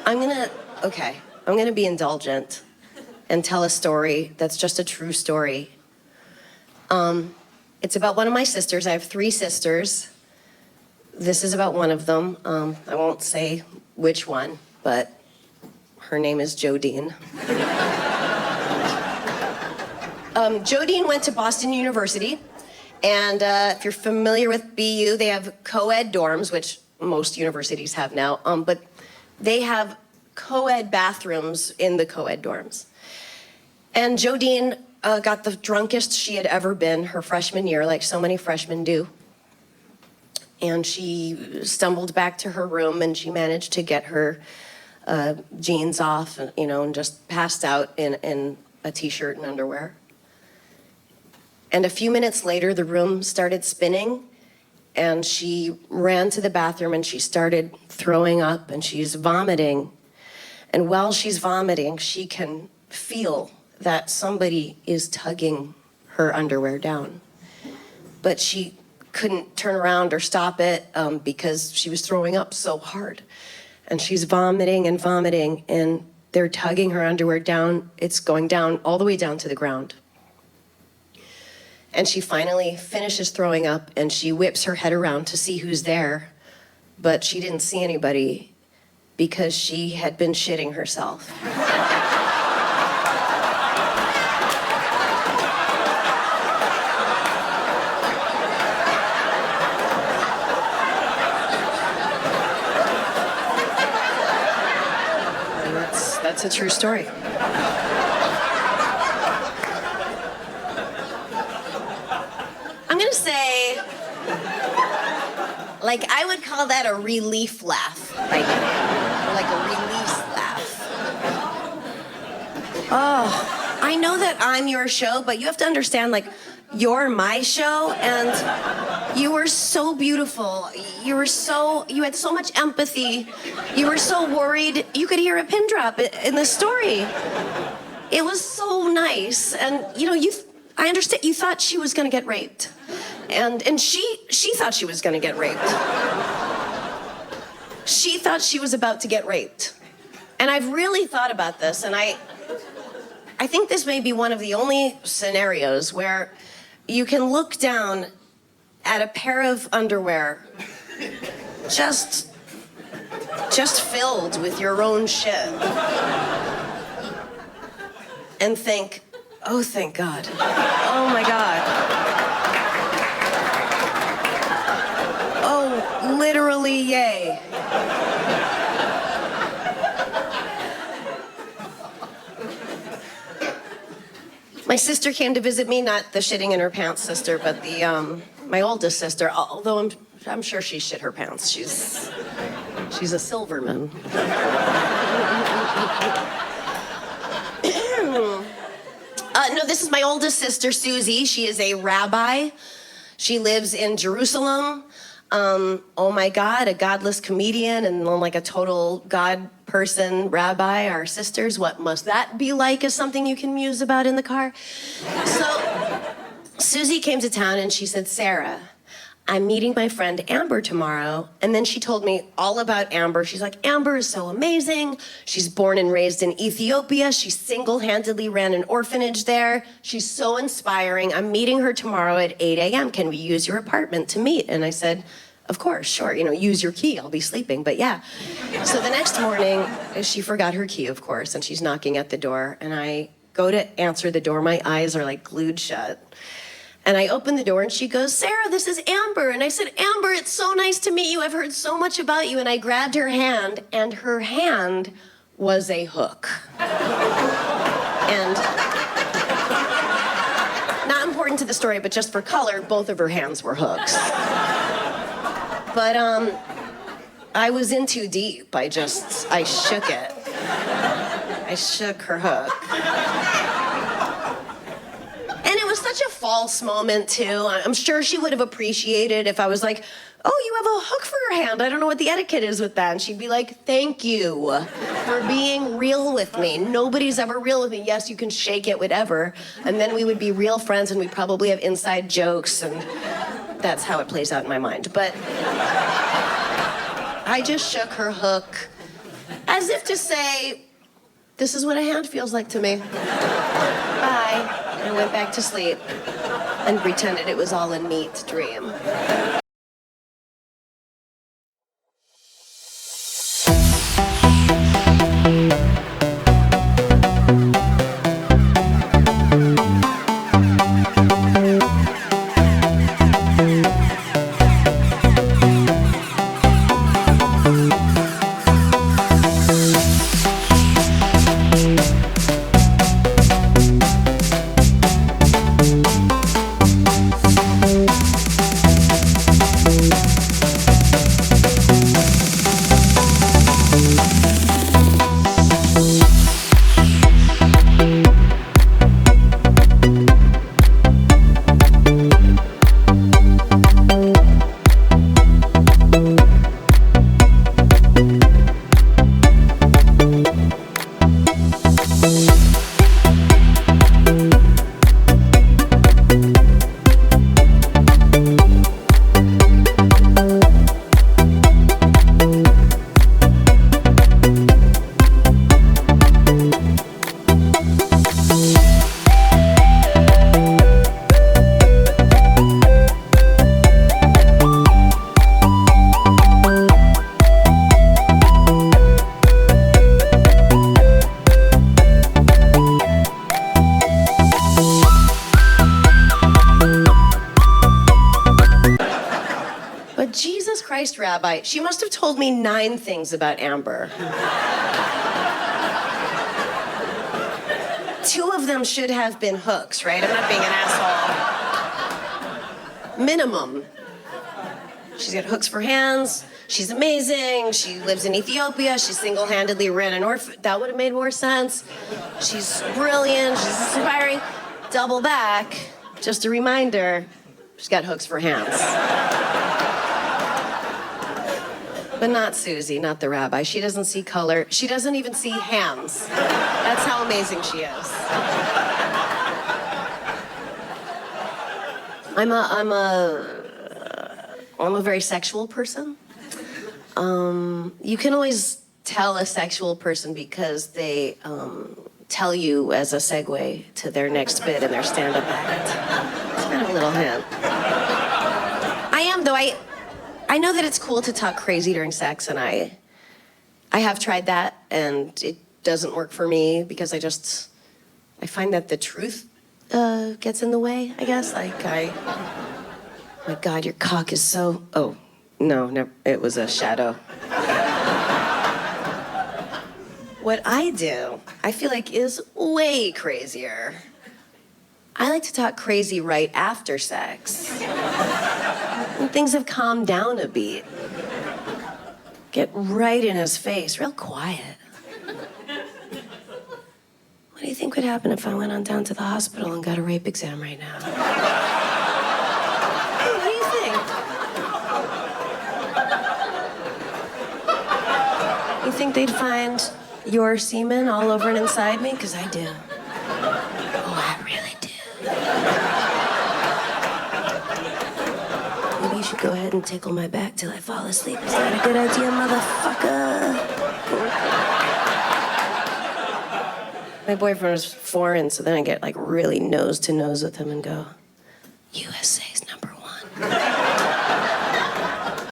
Okay, I'm gonna be indulgent and tell a story that's just a true story. It's about one of my sisters. I have 3 sisters. This is about one of them. I won't say which one, but her name is Jodine. Jodine went to Boston University, and if you're familiar with BU, they have co-ed dorms, which most universities have now, but they have co-ed bathrooms in the co-ed dorms. And Jodine got the drunkest she had ever been her freshman year, like so many freshmen do. And she stumbled back to her room, and she managed to get her jeans off, and just passed out in a t-shirt and underwear. And a few minutes later, the room started spinning, and she ran to the bathroom, and she started throwing up, and she's vomiting. And while she's vomiting, she can feel that somebody is tugging her underwear down. But she couldn't turn around or stop it because she was throwing up so hard. And she's vomiting and vomiting, and they're tugging her underwear down. It's going down, all the way down to the ground. And she finally finishes throwing up, and she whips her head around to see who's there. But she didn't see anybody because she had been shitting herself. That's a true story. I'm gonna say, I would call that a relief laugh. Like a release laugh. Oh, I know that I'm your show, but you have to understand, you're my show, and you were so beautiful. You had so much empathy. You were so worried. You could hear a pin drop in the story. It was so nice. And, I understand, you thought she was gonna get raped. And she thought she was gonna get raped. She thought she was about to get raped. And I've really thought about this, and I think this may be one of the only scenarios where you can look down at a pair of underwear just filled with your own shit and think, oh, thank God. Oh, my God. Oh, literally, yay. My sister came to visit me, not the shitting in her pants sister, but my oldest sister, although I'm sure she shit her pants. She's a Silverman. No, this is my oldest sister, Susie. She is a rabbi. She lives in Jerusalem. Oh my God, a godless comedian and a total God person, rabbi, our sisters. What must that be like is something you can muse about in the car. So Susie came to town and she said, Sarah, I'm meeting my friend Amber tomorrow. And then she told me all about Amber. She's like, Amber is so amazing. She's born and raised in Ethiopia. She single-handedly ran an orphanage there. She's so inspiring. I'm meeting her tomorrow at 8 a.m. Can we use your apartment to meet? And I said, of course, sure. Use your key. I'll be sleeping, but yeah. So the next morning, she forgot her key, of course, and she's knocking at the door. And I go to answer the door. My eyes are glued shut. And I open the door and she goes, Sarah, this is Amber. And I said, Amber, it's so nice to meet you. I've heard so much about you. And I grabbed her hand, and her hand was a hook. And not important to the story, but just for color, both of her hands were hooks. But I was in too deep. I shook it. I shook her hook. And it was such a false moment, too. I'm sure she would have appreciated if I was like, oh, you have a hook for her hand. I don't know what the etiquette is with that. And she'd be like, thank you for being real with me. Nobody's ever real with me. Yes, you can shake it, whatever. And then we would be real friends, and we'd probably have inside jokes, and that's how it plays out in my mind. But I just shook her hook. I As if to say, this is what a hand feels like to me. Bye. And I went back to sleep and pretended it was all a neat dream. But Jesus Christ, Rabbi, she must have told me 9 things about Amber. 2 of them should have been hooks, right? I'm not being an asshole. Minimum. She's got hooks for hands. She's amazing. She lives in Ethiopia. She single-handedly ran an orphan. That would have made more sense. She's brilliant. She's inspiring. Double back. Just a reminder, she's got hooks for hands. But not Susie, not the rabbi. She doesn't see color. She doesn't even see hands. That's how amazing she is. I'm a very sexual person. You can always tell a sexual person because they tell you as a segue to their next bit in their stand-up act. It's kind of a little hint. I am, though. I know that it's cool to talk crazy during sex, and I have tried that, and it doesn't work for me because I find that the truth gets in the way, I guess. Like, my God, your cock is so... Oh, no, never, it was a shadow. What I do, I feel like, is way crazier. I like to talk crazy right after sex. When things have calmed down a beat. Get right in his face, real quiet. What do you think would happen if I went on down to the hospital and got a rape exam right now? What do you think? You think they'd find your semen all over and inside me? Because I do. Oh, I really do. Maybe you should go ahead and tickle my back till I fall asleep. Is that a good idea, motherfucker? My boyfriend was foreign, so then I get like really nose to nose with him and go, USA's #1.